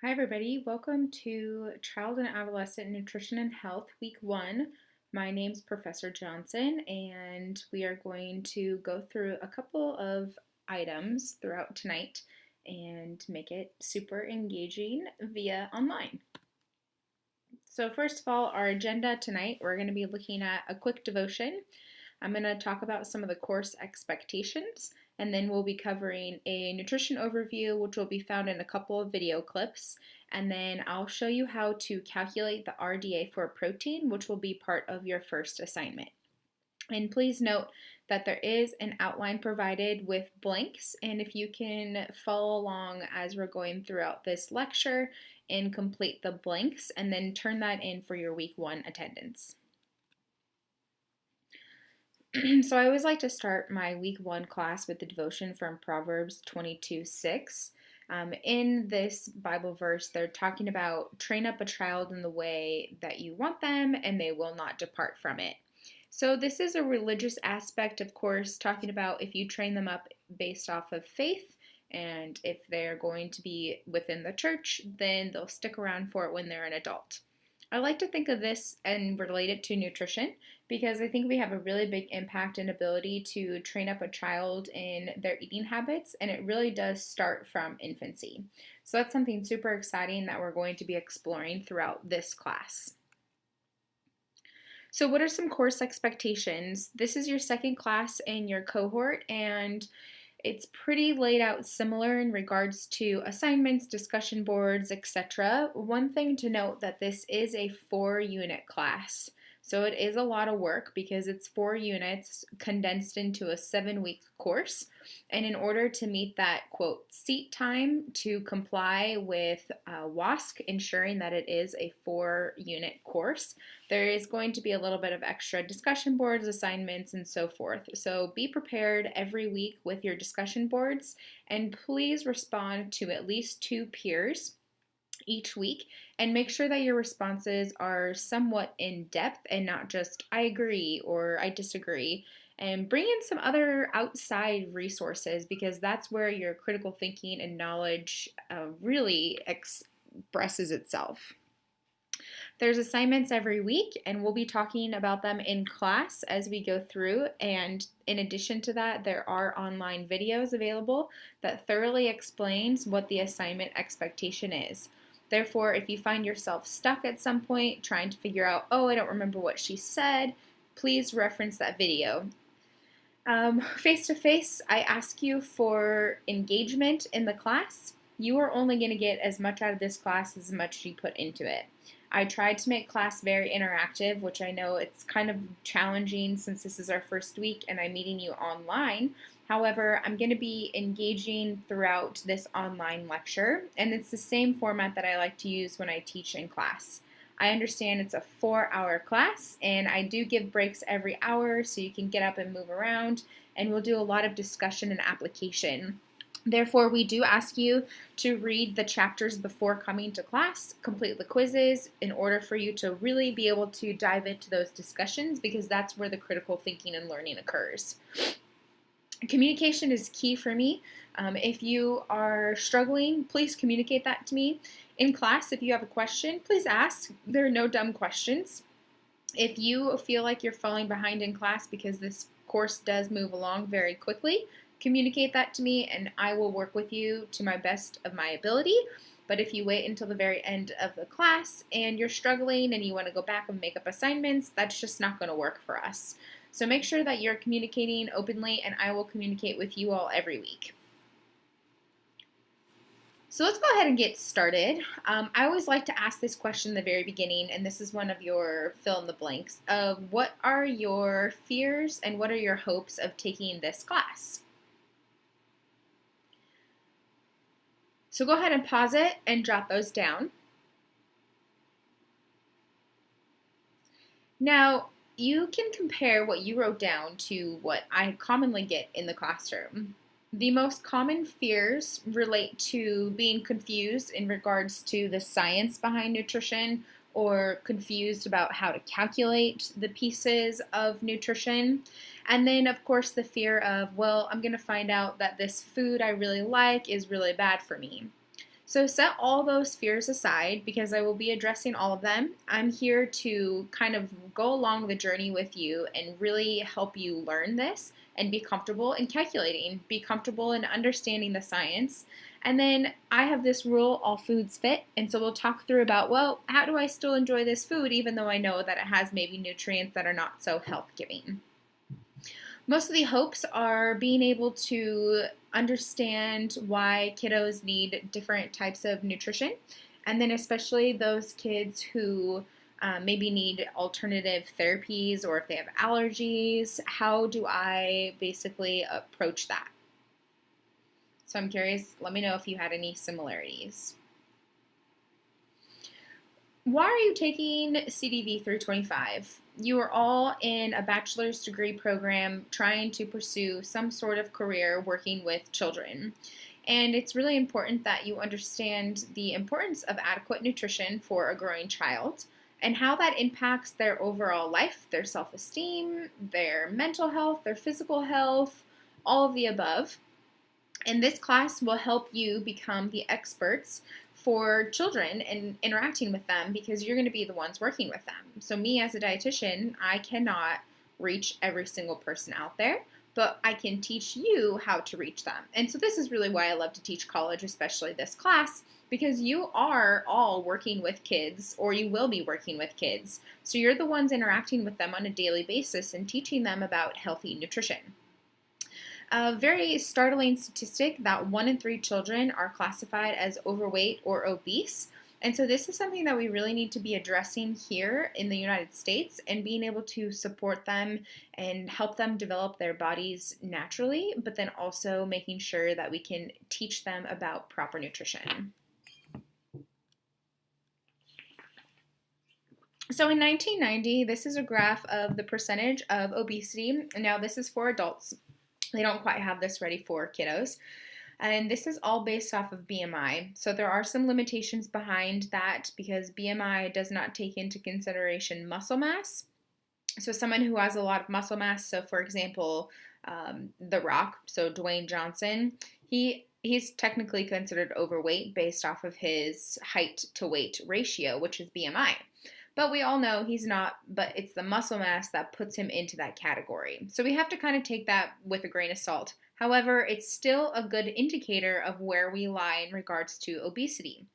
Hi, everybody. Welcome to Child and Adolescent Nutrition and Health, Week 1. My name's Professor Johnson, and we are going to go through a couple of items throughout tonight and make it super engaging via online. So, first of all, our agenda tonight, we're going to be looking at a quick devotion. I'm going to talk about some of the course expectations, and then we'll be covering a nutrition overview, which will be found in a couple of video clips. And then I'll show you how to calculate the RDA for a protein, which will be part of your first assignment. And please note that there is an outline provided with blanks, and if you can follow along as we're going throughout this lecture and complete the blanks, and then turn that in for your week 1 attendance. So I always like to start my week 1 class with the devotion from Proverbs 22:6. In this Bible verse, they're talking about train up a child in the way that you want them, and they will not depart from it. So this is a religious aspect, of course, talking about if you train them up based off of faith, and if they're going to be within the church, then they'll stick around for it when they're an adult. I like to think of this and relate it to nutrition because I think we have a really big impact and ability to train up a child in their eating habits, and it really does start from infancy. So that's something super exciting that we're going to be exploring throughout this class. So what are some course expectations? This is your second class in your cohort, and it's pretty laid out similar in regards to assignments, discussion boards, etc. One thing to note that this is a 4-unit class. So it is a lot of work because it's 4 units condensed into a 7-week course. And in order to meet that, quote, seat time to comply with WASC, ensuring that it is a 4-unit course, there is going to be a little bit of extra discussion boards, assignments, and so forth. So be prepared every week with your discussion boards, and please respond to at least 2 peers each week, and make sure that your responses are somewhat in depth and not just I agree or I disagree. And bring in some other outside resources because that's where your critical thinking and knowledge really expresses itself. There's assignments every week, and we'll be talking about them in class as we go through. And in addition to that, there are online videos available that thoroughly explains what the assignment expectation is. Therefore, if you find yourself stuck at some point trying to figure out, oh, I don't remember what she said, please reference that video. Face to face, I ask you for engagement in the class. You are only going to get as much out of this class as much as you put into it. I tried to make class very interactive, which I know it's kind of challenging since this is our first week and I'm meeting you online. However, I'm going to be engaging throughout this online lecture, and it's the same format that I like to use when I teach in class. I understand it's a 4-hour class, and I do give breaks every hour so you can get up and move around, and we'll do a lot of discussion and application. Therefore, we do ask you to read the chapters before coming to class, complete the quizzes in order for you to really be able to dive into those discussions because that's where the critical thinking and learning occurs. Communication is key for me. If you are struggling, please communicate that to me. In class, if you have a question, please ask. There are no dumb questions. If you feel like you're falling behind in class because this course does move along very quickly, communicate that to me and I will work with you to my best of my ability. But if you wait until the very end of the class and you're struggling and you want to go back and make up assignments, that's just not going to work for us. So make sure that you're communicating openly, and I will communicate with you all every week. So let's go ahead and get started. I always like to ask this question in the very beginning, and this is one of your fill in the blanks of what are your fears and what are your hopes of taking this class? So go ahead and pause it and jot those down. Now, you can compare what you wrote down to what I commonly get in the classroom. The most common fears relate to being confused in regards to the science behind nutrition or confused about how to calculate the pieces of nutrition. And then, of course, the fear of, well, I'm going to find out that this food I really like is really bad for me. So set all those fears aside because I will be addressing all of them. I'm here to kind of go along the journey with you and really help you learn this and be comfortable in calculating, be comfortable in understanding the science. And then I have this rule, all foods fit. And so we'll talk through about, well, how do I still enjoy this food even though I know that it has maybe nutrients that are not so health giving? Most of the hopes are being able to understand why kiddos need different types of nutrition, and then especially those kids who maybe need alternative therapies or if they have allergies. How do I basically approach that? So I'm curious, let me know if you had any similarities. Why are you taking CDV through 25? You are all in a bachelor's degree program trying to pursue some sort of career working with children. And it's really important that you understand the importance of adequate nutrition for a growing child and how that impacts their overall life, their self-esteem, their mental health, their physical health, all of the above. And this class will help you become the experts for children and interacting with them because you're going to be the ones working with them. So me as a dietitian, I cannot reach every single person out there, but I can teach you how to reach them. And so this is really why I love to teach college, especially this class, because you are all working with kids, or you will be working with kids. So you're the ones interacting with them on a daily basis and teaching them about healthy nutrition. A very startling statistic that 1 in 3 children are classified as overweight or obese. And so this is something that we really need to be addressing here in the United States and being able to support them and help them develop their bodies naturally, but then also making sure that we can teach them about proper nutrition. So in 1990, this is a graph of the percentage of obesity. Now this is for adults. They don't quite have this ready for kiddos. And this is all based off of BMI. So there are some limitations behind that because BMI does not take into consideration muscle mass. So someone who has a lot of muscle mass, so for example, The Rock, so Dwayne Johnson, he's technically considered overweight based off of his height to weight ratio, which is BMI. But we all know he's not, but it's the muscle mass that puts him into that category. So we have to kind of take that with a grain of salt. However, it's still a good indicator of where we lie in regards to obesity.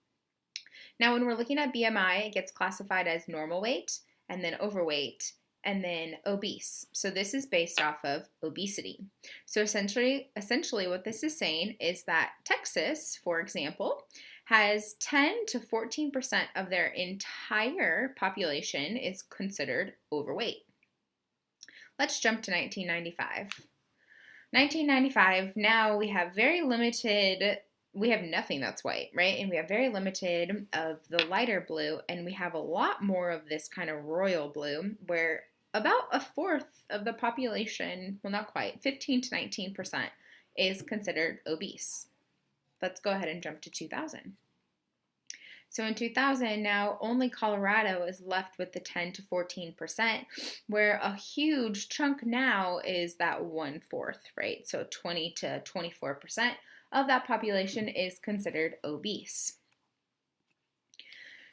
Now, when we're looking at BMI, it gets classified as normal weight, and then overweight, and then obese. So this is based off of obesity. So essentially what this is saying is that Texas, for example, has 10 to 14% of their entire population is considered overweight. Let's jump to 1995. 1995, now we have nothing that's white, right? And we have very limited of the lighter blue, and we have a lot more of this kind of royal blue, where about a fourth of the population, well, not quite, 15 to 19% is considered obese. Let's go ahead and jump to 2000. So in 2000, now only Colorado is left with the 10 to 14%, where a huge chunk now is that 1/4, right? So 20 to 24% of that population is considered obese.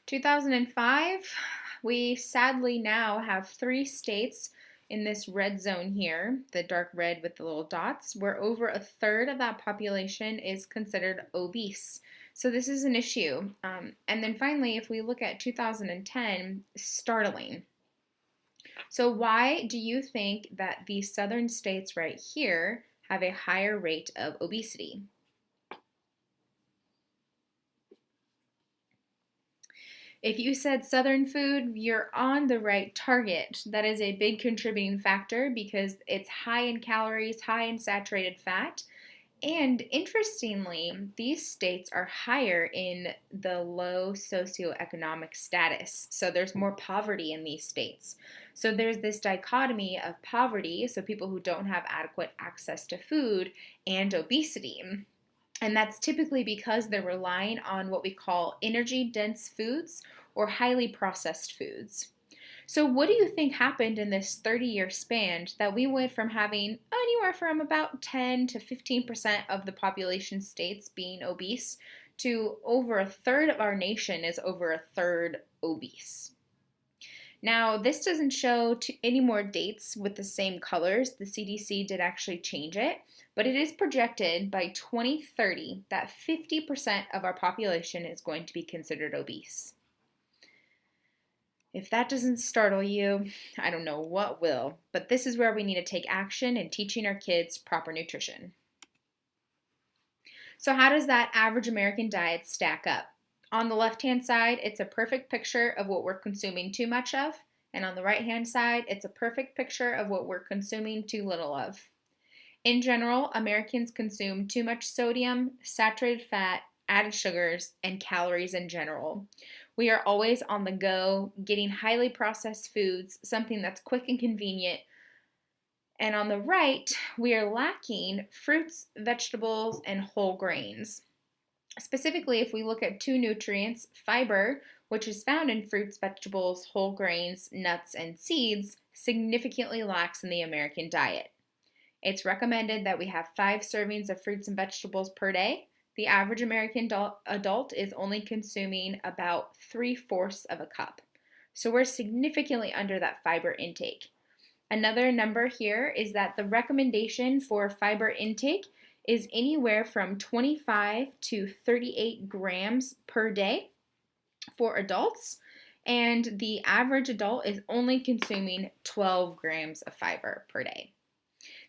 2005, we sadly now have 3 states in this red zone here, the dark red with the little dots, where over a third of that population is considered obese. So this is an issue. And then finally, if we look at 2010, startling. So why do you think that these southern states right here have a higher rate of obesity? If you said southern food, you're on the right target. That is a big contributing factor because it's high in calories, high in saturated fat. And interestingly, these states are higher in the low socioeconomic status. So there's more poverty in these states. So there's this dichotomy of poverty, so people who don't have adequate access to food, and obesity. And that's typically because they're relying on what we call energy-dense foods or highly processed foods. So what do you think happened in this 30-year span that we went from having anywhere from about 10 to 15% of the population states being obese to over a third of our nation is over a third obese. Now, this doesn't show any more dates with the same colors. The CDC did actually change it, but it is projected by 2030 that 50% of our population is going to be considered obese. If that doesn't startle you, I don't know what will, but this is where we need to take action in teaching our kids proper nutrition. So how does that average American diet stack up? On the left-hand side, it's a perfect picture of what we're consuming too much of, and on the right-hand side, it's a perfect picture of what we're consuming too little of. In general, Americans consume too much sodium, saturated fat, added sugars, and calories in general. We are always on the go, getting highly processed foods, something that's quick and convenient. And on the right, we are lacking fruits, vegetables, and whole grains. Specifically, if we look at two nutrients, fiber, which is found in fruits, vegetables, whole grains, nuts, and seeds, significantly lacks in the American diet. It's recommended that we have 5 servings of fruits and vegetables per day. The average American adult is only consuming about 3/4 of a cup. So we're significantly under that fiber intake. Another number here is that the recommendation for fiber intake is anywhere from 25 to 38 grams per day for adults, and the average adult is only consuming 12 grams of fiber per day.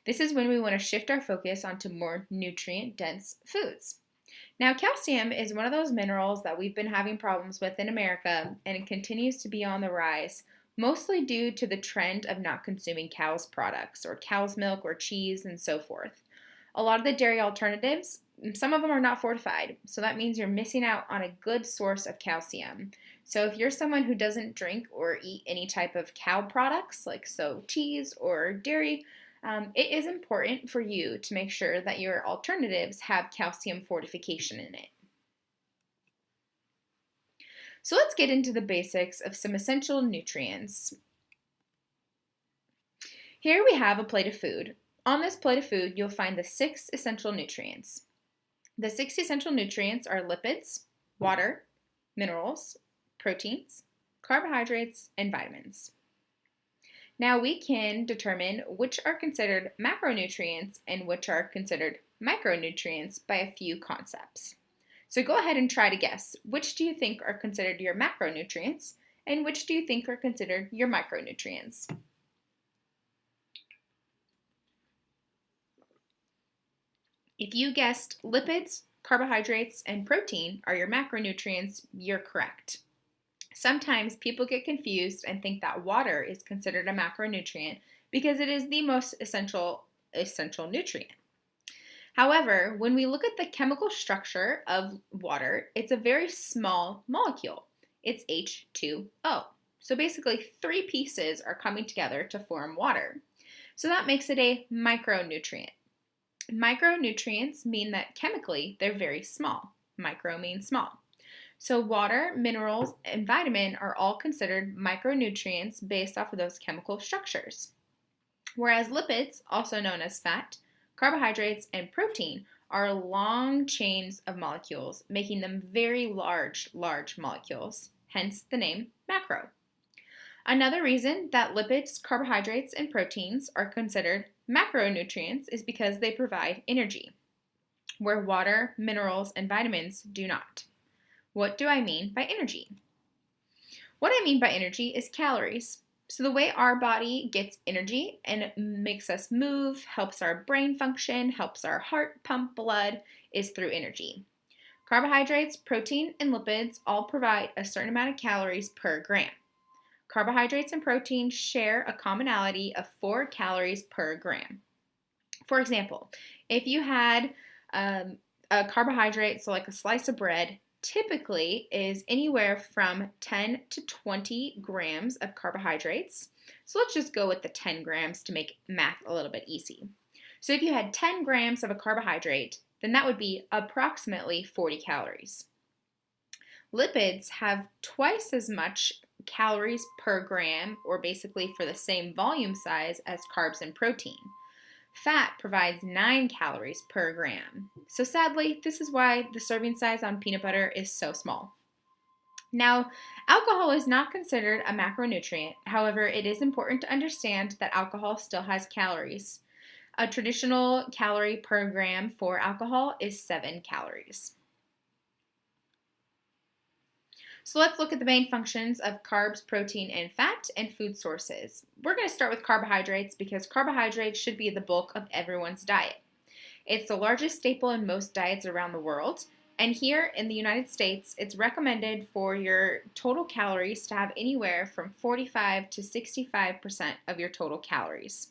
This is when we want to shift our focus onto more nutrient-dense foods. Now, calcium is one of those minerals that we've been having problems with in America, and it continues to be on the rise, mostly due to the trend of not consuming cow's products or cow's milk or cheese and so forth. A lot of the dairy alternatives, some of them are not fortified, so that means you're missing out on a good source of calcium. So if you're someone who doesn't drink or eat any type of cow products, like cheese or dairy, it is important for you to make sure that your alternatives have calcium fortification in it. So let's get into the basics of some essential nutrients. Here we have a plate of food. On this plate of food, you'll find the 6 essential nutrients. The 6 essential nutrients are lipids, water, minerals, proteins, carbohydrates, and vitamins. Now we can determine which are considered macronutrients and which are considered micronutrients by a few concepts. So go ahead and try to guess, which do you think are considered your macronutrients and which do you think are considered your micronutrients? If you guessed lipids, carbohydrates, and protein are your macronutrients, you're correct. Sometimes people get confused and think that water is considered a macronutrient because it is the most essential nutrient. However, when we look at the chemical structure of water, it's a very small molecule. It's H2O. So basically 3 pieces are coming together to form water. So that makes it a micronutrient. Micronutrients mean that chemically they're very small. Micro means small. So water, minerals, and vitamin are all considered micronutrients based off of those chemical structures. Whereas lipids, also known as fat, carbohydrates, and protein are long chains of molecules, making them very large molecules, hence the name macro. Another reason that lipids, carbohydrates, and proteins are considered macronutrients is because they provide energy, where water, minerals, and vitamins do not. What do I mean by energy? What I mean by energy is calories. So the way our body gets energy and makes us move, helps our brain function, helps our heart pump blood, is through energy. Carbohydrates, protein, and lipids all provide a certain amount of calories per gram. Carbohydrates and protein share a commonality of 4 calories per gram. For example, if you had a carbohydrate, so like a slice of bread, typically is anywhere from 10 to 20 grams of carbohydrates. So let's just go with the 10 grams to make math a little bit easy. So if you had 10 grams of a carbohydrate, then that would be approximately 40 calories. Lipids have twice as much calories per gram, or basically for the same volume size as carbs and protein. Fat provides 9 calories per gram. So sadly, this is why the serving size on peanut butter is so small. Now, alcohol is not considered a macronutrient. However, it is important to understand that alcohol still has calories. A traditional calorie per gram for alcohol is 7 calories. So let's look at the main functions of carbs, protein, and fat, and food sources. We're going to start with carbohydrates because carbohydrates should be the bulk of everyone's diet. It's the largest staple in most diets around the world. And here in the United States, it's recommended for your total calories to have anywhere from 45 to 65% of your total calories.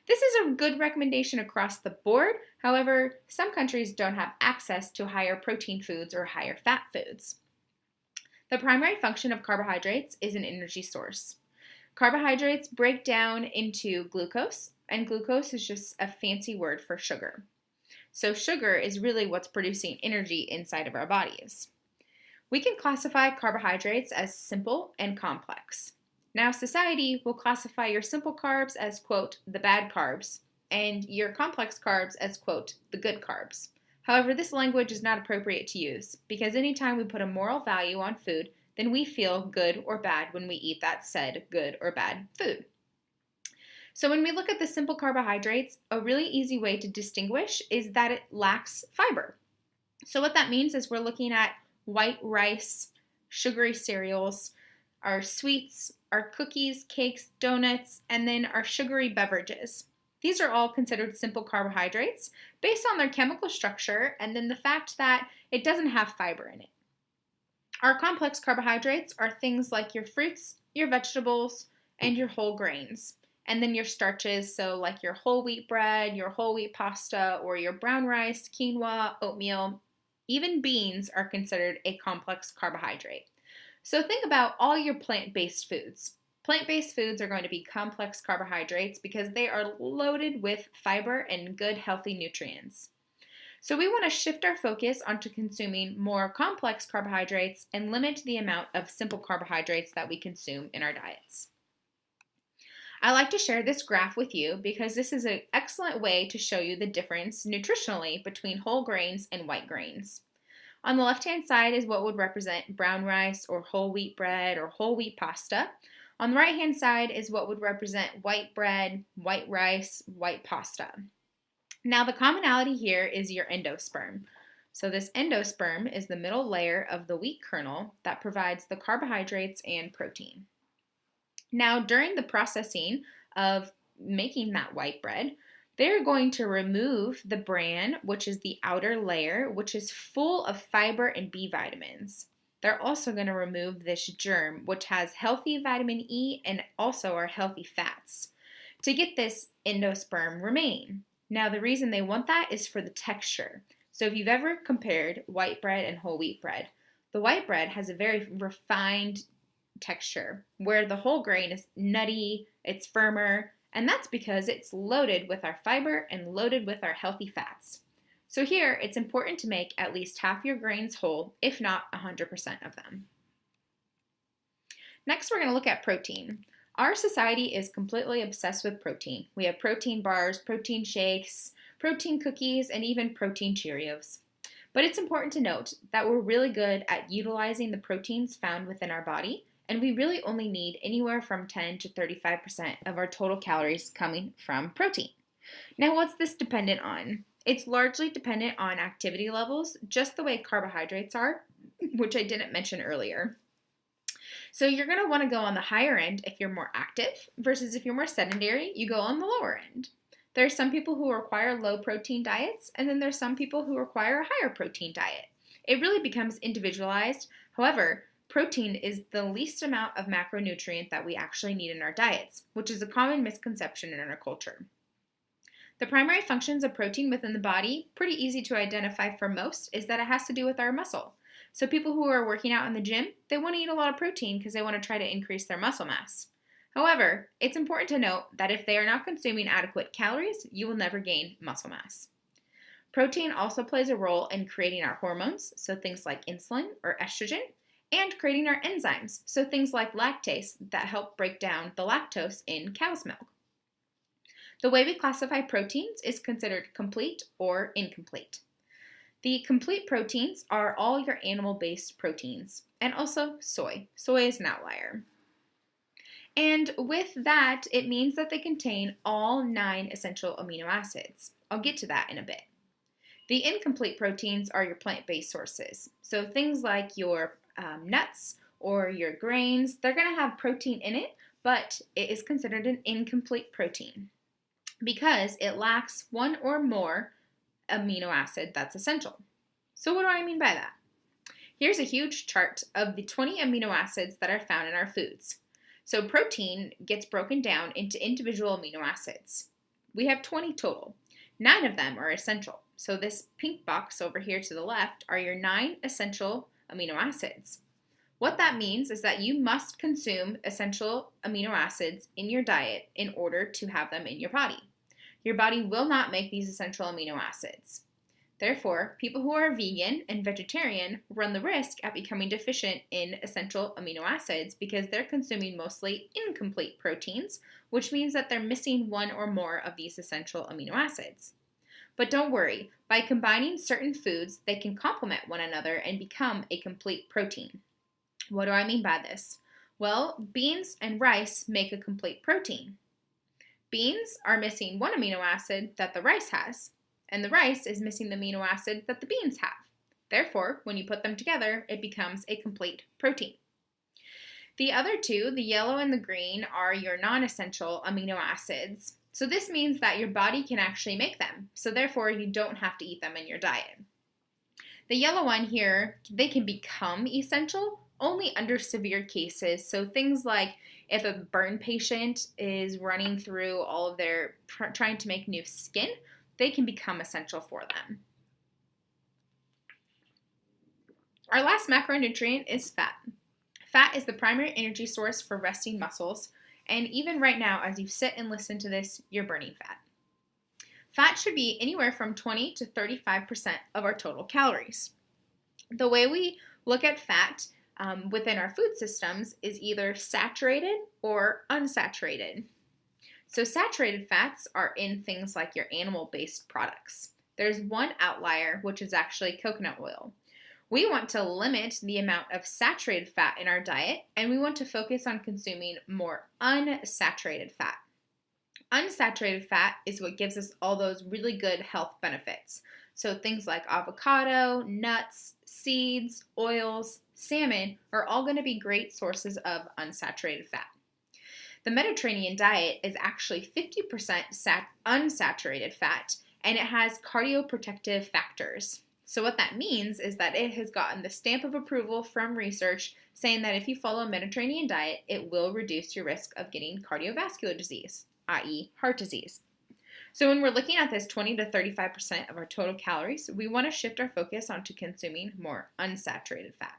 This is a good recommendation across the board. However, some countries don't have access to higher protein foods or higher fat foods. The primary function of carbohydrates is an energy source. Carbohydrates break down into glucose, and glucose is just a fancy word for sugar. So sugar is really what's producing energy inside of our bodies. We can classify carbohydrates as simple and complex. Now, society will classify your simple carbs as, quote, the bad carbs, and your complex carbs as, quote, the good carbs. However, this language is not appropriate to use because anytime we put a moral value on food, then we feel good or bad when we eat that said good or bad food. So when we look at the simple carbohydrates, a really easy way to distinguish is that it lacks fiber. So what that means is we're looking at white rice, sugary cereals, our sweets, our cookies, cakes, donuts, and then our sugary beverages. These are all considered simple carbohydrates based on their chemical structure and then the fact that it doesn't have fiber in it. Our complex carbohydrates are things like your fruits, your vegetables, and your whole grains. And then your starches, so like your whole wheat bread, your whole wheat pasta, or your brown rice, quinoa, oatmeal. Even beans are considered a complex carbohydrate. So think about all your plant-based foods. Plant-based foods are going to be complex carbohydrates because they are loaded with fiber and good healthy nutrients. So we want to shift our focus onto consuming more complex carbohydrates and limit the amount of simple carbohydrates that we consume in our diets. I like to share this graph with you because this is an excellent way to show you the difference nutritionally between whole grains and white grains. On the left-hand side is what would represent brown rice or whole wheat bread or whole wheat pasta. On the right-hand side is what would represent white bread, white rice, white pasta. Now the commonality here is your endosperm. So this endosperm is the middle layer of the wheat kernel that provides the carbohydrates and protein. Now during the processing of making that white bread, they're going to remove the bran, which is the outer layer, which is full of fiber and B vitamins. They're also going to remove this germ, which has healthy vitamin E and also our healthy fats, to get this endosperm remaining. Now, the reason they want that is for the texture. So if you've ever compared white bread and whole wheat bread, the white bread has a very refined texture, where the whole grain is nutty, it's firmer, and that's because it's loaded with our fiber and loaded with our healthy fats. So here, it's important to make at least half your grains whole, if not 100% of them. Next, we're going to look at protein. Our society is completely obsessed with protein. We have protein bars, protein shakes, protein cookies, and even protein Cheerios. But it's important to note that we're really good at utilizing the proteins found within our body, and we really only need anywhere from 10 to 35% of our total calories coming from protein. Now, what's this dependent on? It's largely dependent on activity levels, just the way carbohydrates are, which I didn't mention earlier. So you're going to want to go on the higher end if you're more active, versus if you're more sedentary, you go on the lower end. There are some people who require low protein diets, and then there's some people who require a higher protein diet. It really becomes individualized. However, protein is the least amount of macronutrient that we actually need in our diets, which is a common misconception in our culture. The primary functions of protein within the body, pretty easy to identify for most, is that it has to do with our muscle. So people who are working out in the gym, they want to eat a lot of protein because they want to try to increase their muscle mass. However, it's important to note that if they are not consuming adequate calories, you will never gain muscle mass. Protein also plays a role in creating our hormones, so things like insulin or estrogen, and creating our enzymes, so things like lactase that help break down the lactose in cow's milk. The way we classify proteins is considered complete or incomplete. The complete proteins are all your animal-based proteins, and also soy. Soy is an outlier. And with that, it means that they contain all 9 essential amino acids. I'll get to that in a bit. The incomplete proteins are your plant-based sources. So things like your nuts or your grains, they're going to have protein in it, but it is considered an incomplete protein because it lacks one or more amino acid that's essential. So what do I mean by that? Here's a huge chart of the 20 amino acids that are found in our foods. So protein gets broken down into individual amino acids. We have 20 total. 9 of them are essential. So this pink box over here to the left are your 9 essential amino acids. What that means is that you must consume essential amino acids in your diet in order to have them in your body. Your body will not make these essential amino acids. Therefore, people who are vegan and vegetarian run the risk at becoming deficient in essential amino acids because they're consuming mostly incomplete proteins, which means that they're missing one or more of these essential amino acids. But don't worry, by combining certain foods, they can complement one another and become a complete protein. What do I mean by this? Well, beans and rice make a complete protein. Beans are missing one amino acid that the rice has, and the rice is missing the amino acid that the beans have. Therefore, when you put them together, it becomes a complete protein. The other two, the yellow and the green, are your non-essential amino acids. So this means that your body can actually make them. So therefore, you don't have to eat them in your diet. The yellow one here, they can become essential only under severe cases. So things like if a burn patient is running through all of their, trying to make new skin, they can become essential for them. Our last macronutrient is fat. Fat is the primary energy source for resting muscles, and even right now, as you sit and listen to this, you're burning fat. Fat should be anywhere from 20 to 35% of our total calories. The way we look at fat within our food systems is either saturated or unsaturated. So saturated fats are in things like your animal-based products. There's one outlier, which is actually coconut oil. We want to limit the amount of saturated fat in our diet, and we want to focus on consuming more unsaturated fat. Unsaturated fat is what gives us all those really good health benefits. So things like avocado, nuts, seeds, oils, salmon are all going to be great sources of unsaturated fat. The Mediterranean diet is actually 50% unsaturated fat, and it has cardioprotective factors. So what that means is that it has gotten the stamp of approval from research saying that if you follow a Mediterranean diet, it will reduce your risk of getting cardiovascular disease, i.e. heart disease. So when we're looking at this 20 to 35% of our total calories, we want to shift our focus onto consuming more unsaturated fat.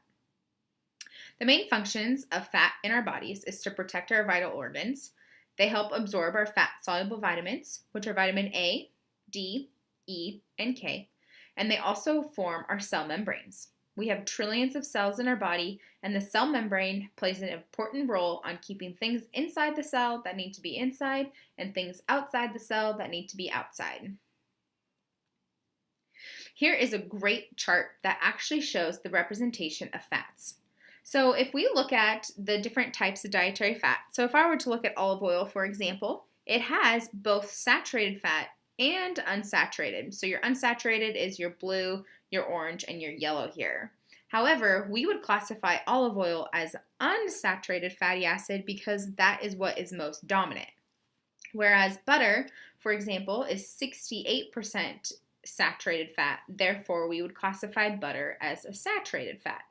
The main functions of fat in our bodies is to protect our vital organs. They help absorb our fat-soluble vitamins, which are vitamin A, D, E, and K, and they also form our cell membranes. We have trillions of cells in our body, and the cell membrane plays an important role on keeping things inside the cell that need to be inside and things outside the cell that need to be outside. Here is a great chart that actually shows the representation of fats. So if we look at the different types of dietary fat, so if I were to look at olive oil, for example, it has both saturated fat and unsaturated. So your unsaturated is your blue, your orange, and your yellow here. However, we would classify olive oil as unsaturated fatty acid because that is what is most dominant. Whereas butter, for example, is 68% saturated fat. Therefore, we would classify butter as a saturated fat.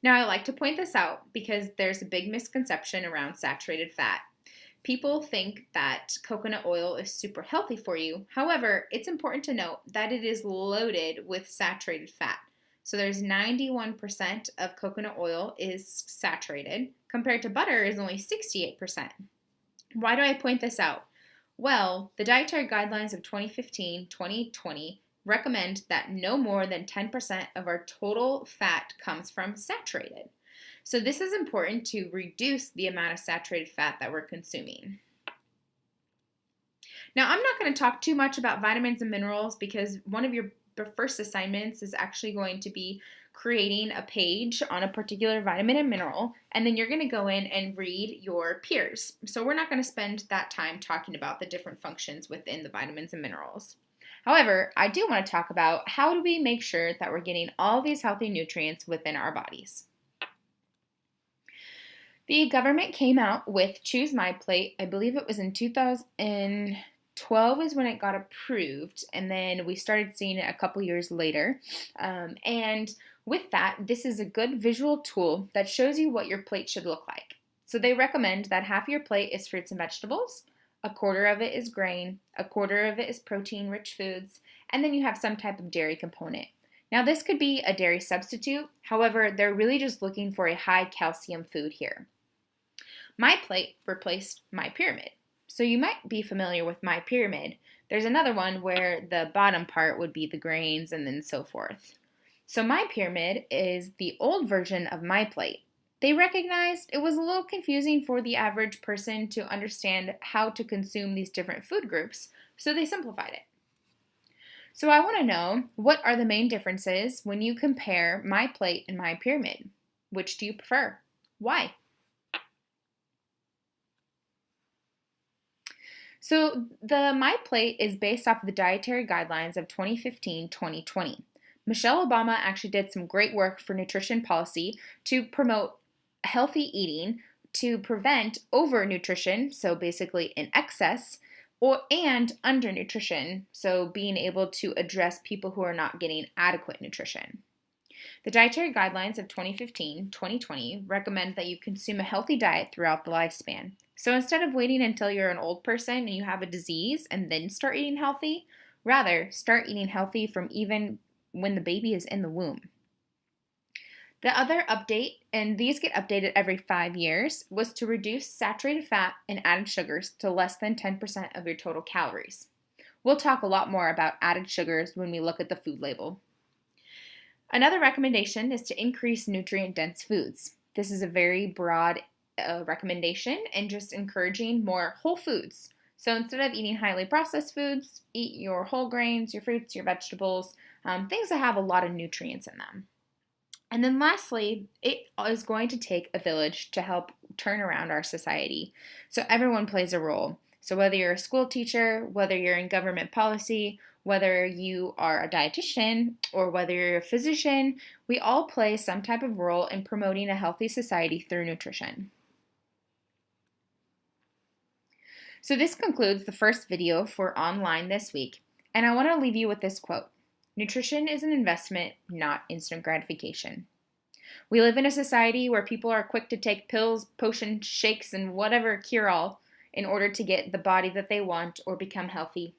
Now, I like to point this out because there's a big misconception around saturated fat. People think that coconut oil is super healthy for you. However, it's important to note that it is loaded with saturated fat. So there's 91% of coconut oil is saturated, compared to butter is only 68%. Why do I point this out? Well, the Dietary Guidelines of 2015-2020 recommend that no more than 10% of our total fat comes from saturated. So this is important to reduce the amount of saturated fat that we're consuming. Now, I'm not going to talk too much about vitamins and minerals because one of your first assignments is actually going to be creating a page on a particular vitamin and mineral, and then you're going to go in and read your peers. So we're not going to spend that time talking about the different functions within the vitamins and minerals. However, I do want to talk about how do we make sure that we're getting all these healthy nutrients within our bodies. The government came out with Choose My Plate. I believe it was in 2012 is when it got approved, and then we started seeing it a couple years later. And with that, this is a good visual tool that shows you what your plate should look like. So they recommend that half your plate is fruits and vegetables, a quarter of it is grain, a quarter of it is protein-rich foods, and then you have some type of dairy component. Now, this could be a dairy substitute. However, they're really just looking for a high calcium food here. My Plate replaced My Pyramid. So you might be familiar with My Pyramid. There's another one where the bottom part would be the grains and then so forth. So My Pyramid is the old version of My Plate. They recognized it was a little confusing for the average person to understand how to consume these different food groups, so they simplified it. So I want to know, what are the main differences when you compare My Plate and My Pyramid? Which do you prefer? Why? So the My Plate is based off the Dietary Guidelines of 2015-2020. Michelle Obama actually did some great work for nutrition policy to promote healthy eating, to prevent overnutrition, so basically in excess, and undernutrition, so being able to address people who are not getting adequate nutrition. The Dietary Guidelines of 2015-2020 recommend that you consume a healthy diet throughout the lifespan. So instead of waiting until you're an old person and you have a disease and then start eating healthy, rather start eating healthy from even when the baby is in the womb. The other update, and these get updated every 5 years, was to reduce saturated fat and added sugars to less than 10% of your total calories. We'll talk a lot more about added sugars when we look at the food label. Another recommendation is to increase nutrient-dense foods. This is a very broad recommendation and just encouraging more whole foods. So instead of eating highly processed foods, eat your whole grains, your fruits, your vegetables, things that have a lot of nutrients in them. And then lastly, it is going to take a village to help turn around our society. So everyone plays a role. So whether you're a school teacher, whether you're in government policy, whether you are a dietitian, or whether you're a physician, we all play some type of role in promoting a healthy society through nutrition. So this concludes the first video for online this week, and I want to leave you with this quote. Nutrition is an investment, not instant gratification. We live in a society where people are quick to take pills, potions, shakes, and whatever cure-all in order to get the body that they want or become healthy.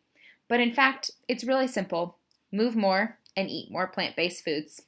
But in fact, it's really simple. Move more and eat more plant-based foods.